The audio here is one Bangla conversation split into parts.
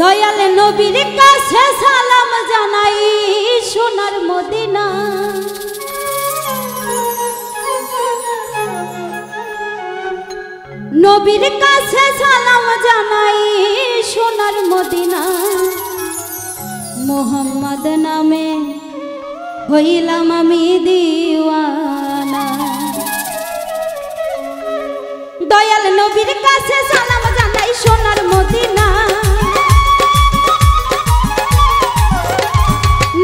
দয়াল নবীর কাছে সালাম জানাই সোনার মদিনা। নবীর কাছে সালাম জানাই সোনার মদিনা। মোহাম্মদ নামে হইলাম আমি দিওয়ানা। দয়াল নবীর কাছে সালাম জানাই সোনার মদিনা।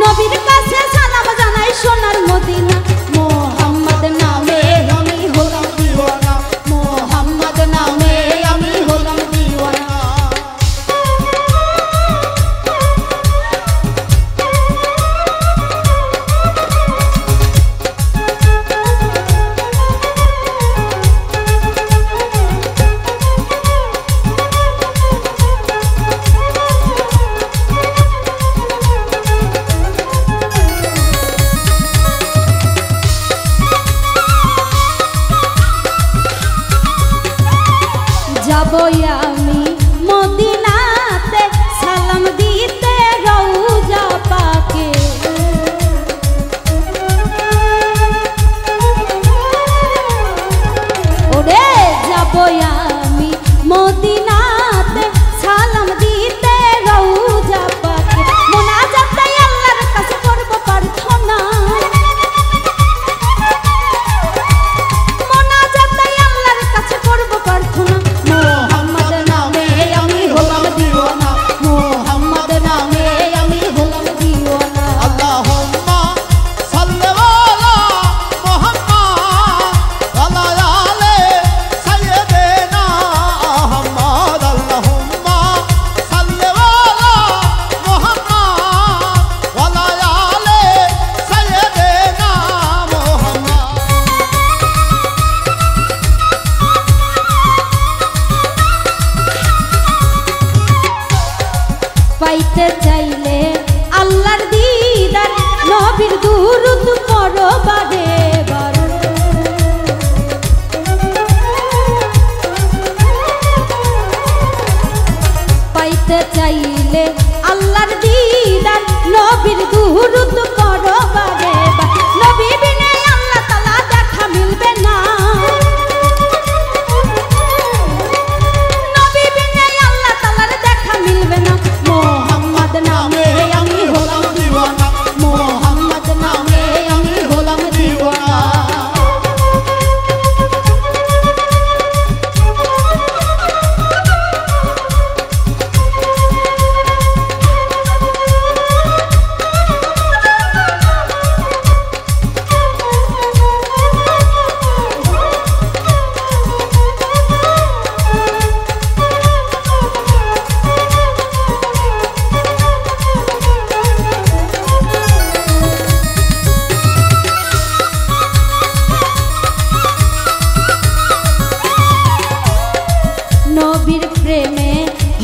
নবীর কাছে সালাম জানাই সোনার মদিনা। মোহাম্মদ নামে আমি হলাম দিওয়ানা। মোহাম্মদ নামে আমি হলাম দিওয়ানা। যাবো আমি মদিনাতে সালাম দিতে রওজা পাকে। ওরে যাবো আমি মদিনাতে সালাম দিতে রওজা পাকে। মোনাজাতে আল্লাহর কাছে করব প্রার্থনা। মোনাজাতে আল্লাহর কাছে করব প্রার্থনা। মোহাম্মদ নামে আমি হলাম দিওয়ানা। মোহাম্মদ নামে আমি হলাম দিওয়ানা। আল্লাহুম্মা সাল্লি আলা মুহাম্মাদ ওয়া আলা সাইয়্যিদিনা মুহাম্মাদ। আল্লাহুম্মা সাল্লি আলা মুহাম্মাদ ওয়া আলা সাইয়্যিদিনা মুহাম্মাদ। পাইতে চাইলে আল্লাহর দিদার নবীর দুরূদ পড়ো বারে বারে। পাইতে চাইলে আল্লাহর দিদার নবীর দুরূদ পড়ো বারে বারে। নবী বিনে আল্লাহ তাআলা দেখা মিলবে না। নবী বিনে আল্লাহ তাআলার দেখা মিলবে না। মোহাম্মদ নামে আমি হলাম দিওয়ানা। মোহাম্মদ নামে আমি হলাম দিওয়ানা। নবীর প্রেমে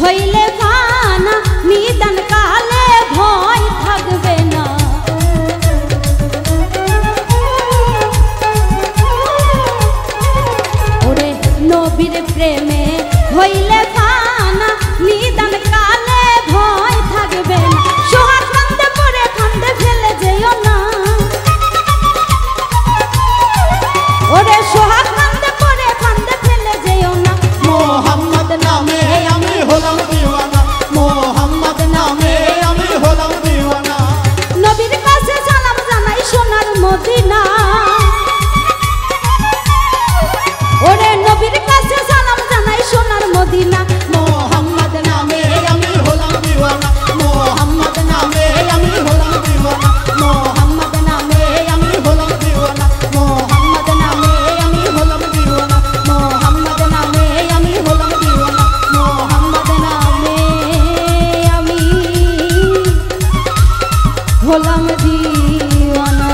হইলে ফানা নিদান কালে ভয় থাকবে না। ওরে নবীর প্রেমে হইলে ফানা নিদান কালে ভয় থাকবে না। সোহাগ কান্দে পড়ে কান্দে ফেলে যেও না। ওরে সোহাগ কান্দে পড়ে কান্দে ফেলে যেও না। মুহাম্মদ নামে আমি হলাম দিওয়ানা। মুহাম্মদ নামে আমি হলাম দিওয়ানা। নবীর কাছে সালাম জানাই সোনার মদিনা। ওরে নবীর কাছে সালাম জানাই সোনার মদিনা। মুহাম্মদ নামে আমি হলাম দিওয়ানা। মুহাম্মদ নামে আমি হলাম দিওয়ানা। মোহাম্মদ নামে আমি হলাম দিওয়ানা। মোহাম্মদ নামে আমি হলাম দিওয়ানা। মোহাম্মদ নামে আমি হলাম দিওয়ানা। মোহাম্মদ নামে আমি হলাম দিওয়ানা।